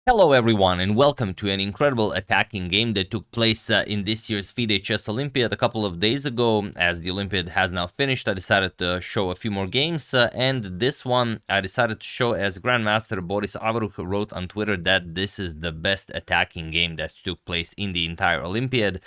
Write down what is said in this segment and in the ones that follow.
Hello everyone and welcome to an incredible attacking game that took place in this year's FIDE Chess Olympiad a couple of days ago. As the Olympiad has now finished, I decided to show a few more games, and this one I decided to show as Grandmaster Boris Avrukh wrote on Twitter that this is the best attacking game that took place in the entire Olympiad,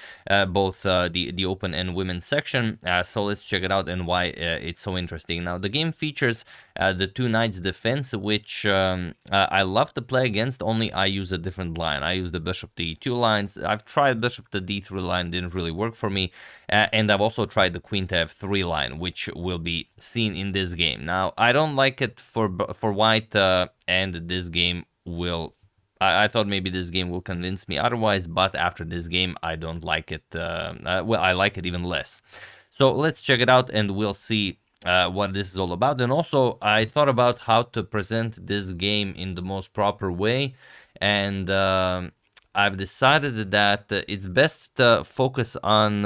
both the open and women's section. So let's check it out and why it's so interesting. Now the game features the two knights defense, which I love to play against, only I use a different line. I use the bishop to e2 lines. I've tried bishop to d3 line, didn't really work for me. And I've also tried the queen to f3 line, which will be seen in this game. Now, I don't like it for white, and this game will... I thought maybe this game will convince me otherwise, but after this game, I don't like it. Well, I like it even less. So let's check it out and we'll see what this is all about. And also, I thought about how to present this game in the most proper way. And I've decided that it's best to focus on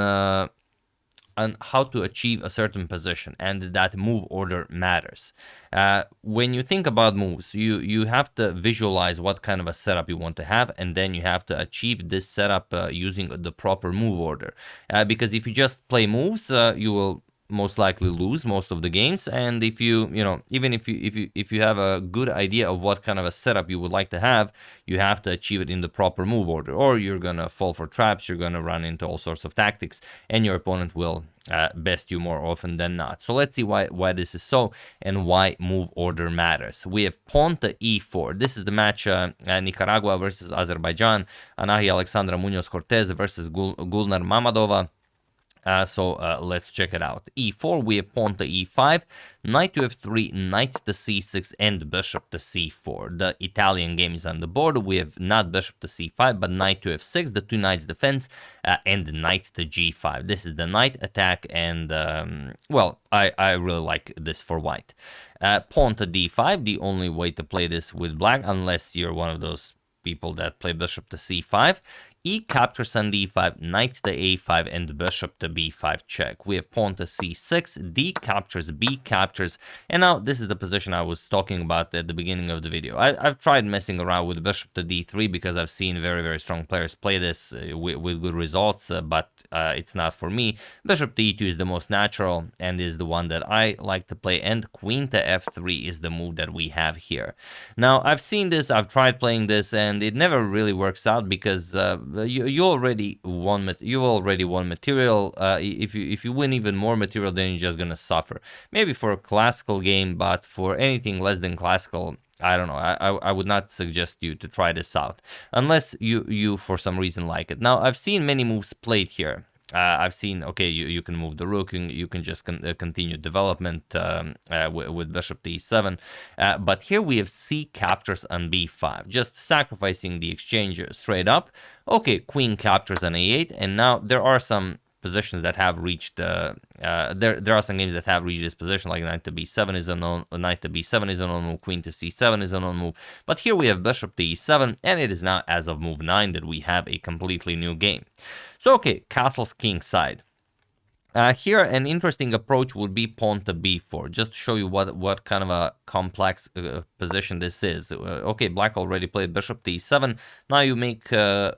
how to achieve a certain position, and that move order matters. When you think about moves, you have to visualize what kind of a setup you want to have, and then you have to achieve this setup using the proper move order. Because if you just play moves, you will most likely lose most of the games. And if you even if you have a good idea of what kind of a setup you would like to have, you have to achieve it in the proper move order, or you're gonna fall for traps, you're gonna run into all sorts of tactics, and your opponent will best you more often than not. So let's see why this is so and why move order matters. We have pawn to e4. This is the match Nicaragua versus Azerbaijan, Anahi, Alexandra, Munoz, Cortez versus Gulnar, Mammadova. So let's check it out. e4, we have pawn to e5, knight to f3, knight to c6, and bishop to c4. The Italian game is on the board. We have not bishop to c5, but knight to f6, the two knights defense, and knight to g5. This is the knight attack, and, well, I really like this for white. Pawn to d5, the only way to play this with black, unless you're one of those people that play bishop to c5. E captures on d5, knight to a5, and bishop to b5 check. We have pawn to c6, d captures, b captures, and now this is the position I was talking about at the beginning of the video. I've tried messing around with bishop to d3 because I've seen very, very strong players play this with good results, but it's not for me. Bishop to e2 is the most natural and is the one that I like to play, and queen to f3 is the move that we have here. Now, I've seen this, I've tried playing this, and it never really works out because you already won material. If you win even more material, then you're just gonna suffer. Maybe for a classical game, but for anything less than classical, I don't know. I would not suggest you to try this out unless you for some reason like it. Now, I've seen many moves played here. I've seen, okay, you can move the rook, and you can just continue development with bishop to e7. But here we have c captures on b5, just sacrificing the exchange straight up. Okay, queen captures on a8, and now there are some positions that have reached there are some games that have reached this position, like knight to b7 is a known, knight to b7 is a known move, queen to c7 is a known move. But here we have bishop to e7, and it is now as of move 9 that we have a completely new game. So okay, castles king side. Here, an interesting approach would be pawn to b4, just to show you what kind of a complex position this is. Okay, black already played bishop to e7. Now you make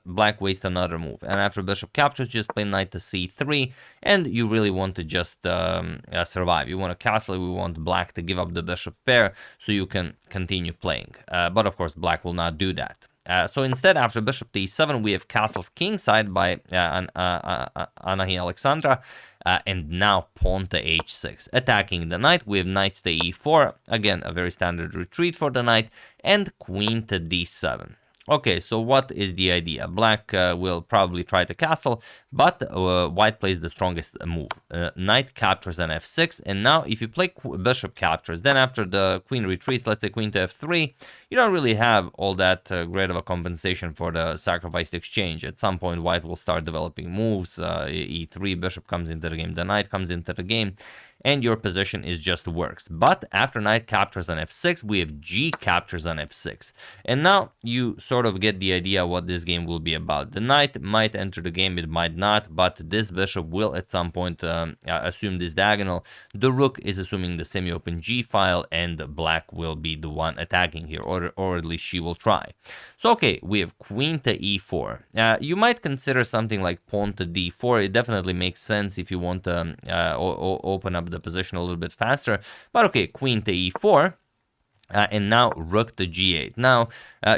black waste another move. And after bishop captures, just play knight to c3. And you really want to just survive. You want to castle, we want black to give up the bishop pair so you can continue playing. But of course, black will not do that. So instead, after bishop to e7, we have castles king side by Anahi, Alexandra, and now pawn to h6. Attacking the knight, we have knight to e4, again, a very standard retreat for the knight, and queen to d7. Okay, so what is the idea? Black will probably try to castle, but white plays the strongest move. Knight captures on f6, and now if you play bishop captures, then after the queen retreats, let's say queen to f3, you don't really have all that great of a compensation for the sacrificed exchange. At some point, white will start developing moves. E3, bishop comes into the game, the knight comes into the game, and your position is just works. But after knight captures on f6, we have g captures on f6. And now you sort of get the idea what this game will be about. The knight might enter the game, it might not, but this bishop will at some point assume this diagonal. The rook is assuming the semi-open g file, and black will be the one attacking here, or at least she will try. So okay, we have queen to e4. You might consider something like pawn to d4. It definitely makes sense if you want to open up the position a little bit faster. But okay, queen to e4. And now rook to g8. Now,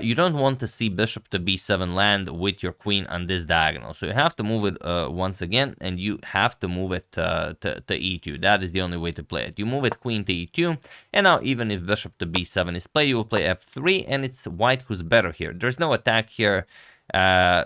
you don't want to see bishop to b7 land with your queen on this diagonal. So you have to move it once again, and you have to move it to e2. That is the only way to play it. You move it queen to e2, and now even if bishop to b7 is played, you will play f3, and it's white who's better here. There's no attack here.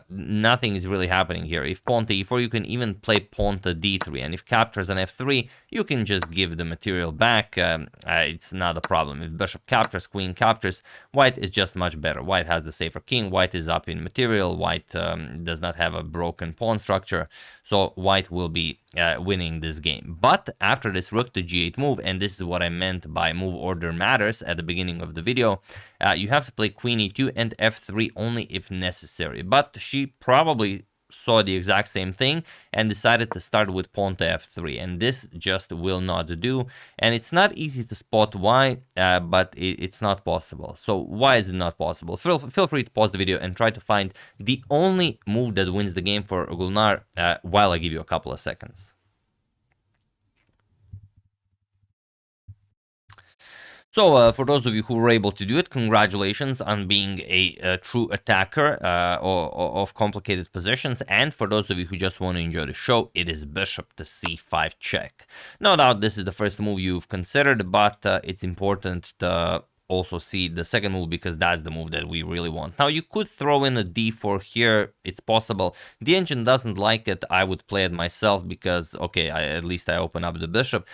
Nothing is really happening here. If pawn to e4, you can even play pawn to d3, and if captures on f3, you can just give the material back. It's not a problem. If bishop captures, queen captures, white is just much better. White has the safer king. White is up in material. White does not have a broken pawn structure, so white will be winning this game. But after this rook to g8 move, and this is what I meant by move order matters at the beginning of the video, you have to play queen e2 and f3 only if necessary. But she probably saw the exact same thing and decided to start with pawn to f3, and this just will not do. And it's not easy to spot why, but it's not possible. So why is it not possible? Feel free to pause the video and try to find the only move that wins the game for Gulnar while I give you a couple of seconds. So for those of you who were able to do it, congratulations on being a true attacker of complicated positions. And for those of you who just want to enjoy the show, it is bishop to c5 check. No doubt this is the first move you've considered, but it's important to also see the second move, because that's the move that we really want. Now you could throw in a d4 here, it's possible. The engine doesn't like it. I would play it myself because, okay, at least I open up the bishop.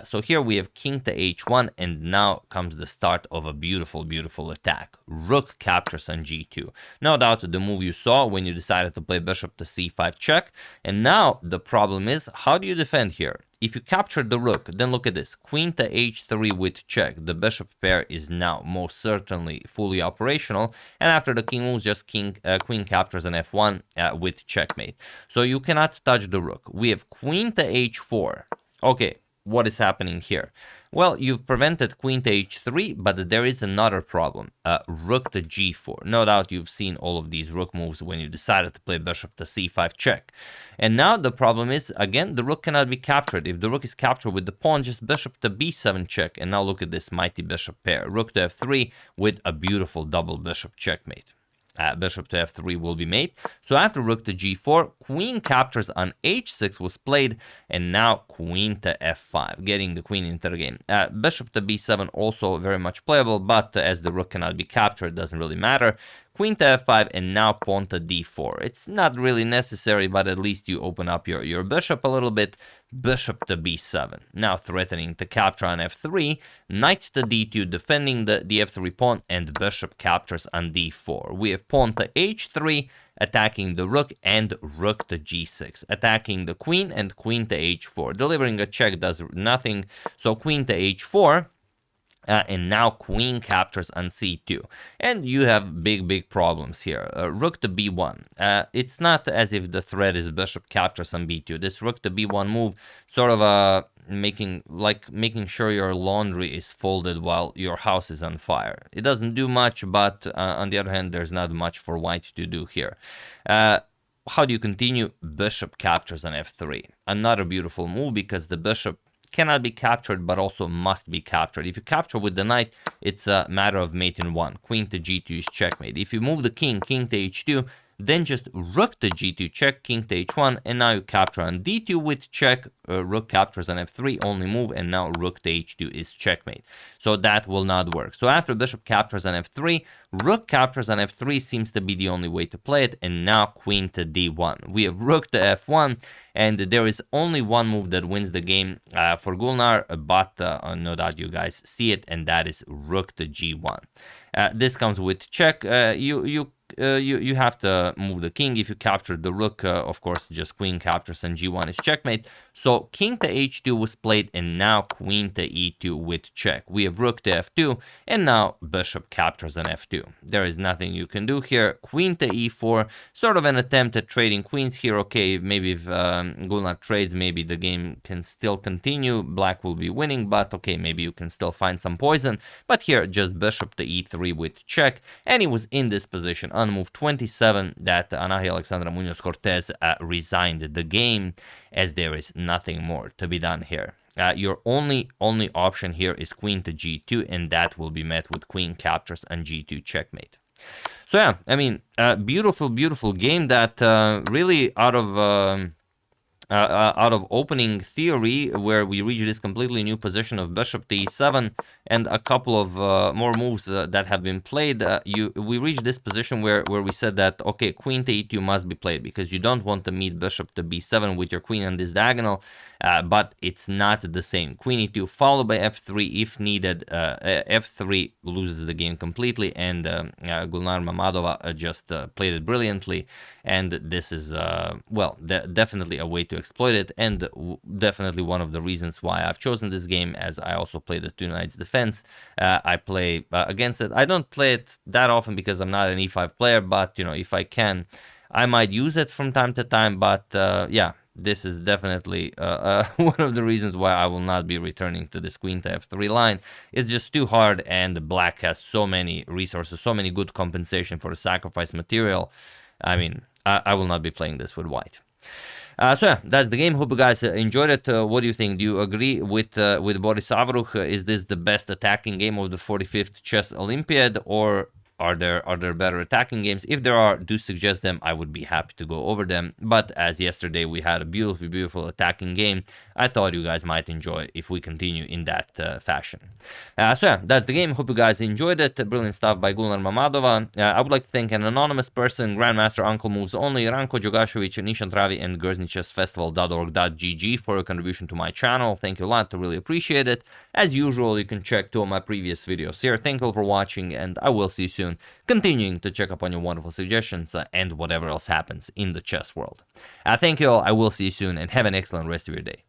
So here we have king to h1, and now comes the start of a beautiful, beautiful attack. Rook captures on g2. No doubt the move you saw when you decided to play bishop to c5 check. And now the problem is, how do you defend here? If you capture the rook, then look at this. Queen to h3 with check. The bishop pair is now most certainly fully operational. And after the king moves, just queen captures on f1 with checkmate. So you cannot touch the rook. We have queen to h4. Okay, what is happening here? Well, you've prevented queen to h3, but there is another problem. Rook to g4. No doubt you've seen all of these rook moves when you decided to play bishop to c5 check. And now the problem is, again, the rook cannot be captured. If the rook is captured with the pawn, just bishop to b7 check. And now look at this mighty bishop pair. Rook to f3 with a beautiful double bishop checkmate. Bishop to f3 will be made. So after rook to g4, queen captures on h6 was played, and now queen to f5, getting the queen into the game. Bishop to b7 also very much playable, but as the rook cannot be captured, doesn't really matter. Queen to f5, and now pawn to d4. It's not really necessary, but at least you open up your bishop a little bit. Bishop to b7, now threatening to capture on f3. Knight to d2, defending the f3 pawn, and bishop captures on d4. We have pawn to h3, attacking the rook, and rook to g6, attacking the queen, and queen to h4. Delivering a check does nothing, so queen to h4. And now queen captures on c2, and you have big problems here. Rook to b1. It's not as if the threat is bishop captures on b2. This rook to b1 move sort of making sure your laundry is folded while your house is on fire. It doesn't do much, but on the other hand, there's not much for white to do here. How do you continue? Bishop captures on f3. Another beautiful move, because the bishop cannot be captured, but also must be captured. If you capture with the knight, it's a matter of mate in one. Queen to g2 is checkmate. If you move the king to h2, then just rook to g2 check, king to h1, and now you capture on d2 with check. Rook captures on f3, only move, and now rook to h2 is checkmate. So that will not work. So after bishop captures on f3, rook captures on f3 seems to be the only way to play it, and now queen to d1. We have rook to f1, and there is only one move that wins the game for Gulnar, but no doubt you guys see it, and that is rook to g1. This comes with check. You you have to move the king. If you capture the rook, of course, just queen captures and g1 is checkmate. So king to h2 was played, and now queen to e2 with check. We have rook to f2, and now bishop captures on f2. There is nothing you can do here. Queen to e4, sort of an attempt at trading queens here. Okay, maybe if Gulnar trades, maybe the game can still continue. Black will be winning, but okay, maybe you can still find some poison. But here, just bishop to e3 with check, and he was in this position on move 27 that Anahi, Alexandra, Munoz, Cortez resigned the game, as there is nothing more to be done here. Your only option here is queen to g2, and that will be met with queen captures and g2 checkmate. So yeah, I mean, beautiful game that really out of opening theory, where we reach this completely new position of bishop to e7 and a couple of more moves that have been played, we reach this position where we said that, okay, queen to e2 must be played, because you don't want to meet bishop to b7 with your queen on this diagonal, but it's not the same. Queen e2 followed by f3 if needed. F3 loses the game completely, and Gulnar Mammadova just played it brilliantly, and this is, well, definitely a way to exploit it, and definitely one of the reasons why I've chosen this game, as I also play the two knights defense. I play against it. I don't play it that often because I'm not an e5 player, but you know, if I can, I might use it from time to time. But yeah, this is definitely one of the reasons why I will not be returning to this queen to f3 line. It's just too hard, and black has so many resources, so many good compensation for the sacrifice material. I mean, I will not be playing this with white. So yeah, that's the game. Hope you guys enjoyed it. What do you think? Do you agree with Boris Avruch? Is this the best attacking game of the 45th Chess Olympiad, or are there better attacking games? If there are, do suggest them. I would be happy to go over them. But as yesterday we had a beautiful attacking game, I thought you guys might enjoy if we continue in that fashion. So yeah, that's the game. Hope you guys enjoyed it. Brilliant stuff by Gulnar Mammadova. I would like to thank an anonymous person, Grandmaster Uncle Moves Only, Ranko Djogashovic, Nishan Travi, and GersnyChessFestival.org.gg for your contribution to my channel. Thank you a lot. I really appreciate it. As usual, you can check 2 of my previous videos here. Thank you all for watching, and I will see you soon, continuing to check up on your wonderful suggestions and whatever else happens in the chess world. Thank you all. I will see you soon, and have an excellent rest of your day.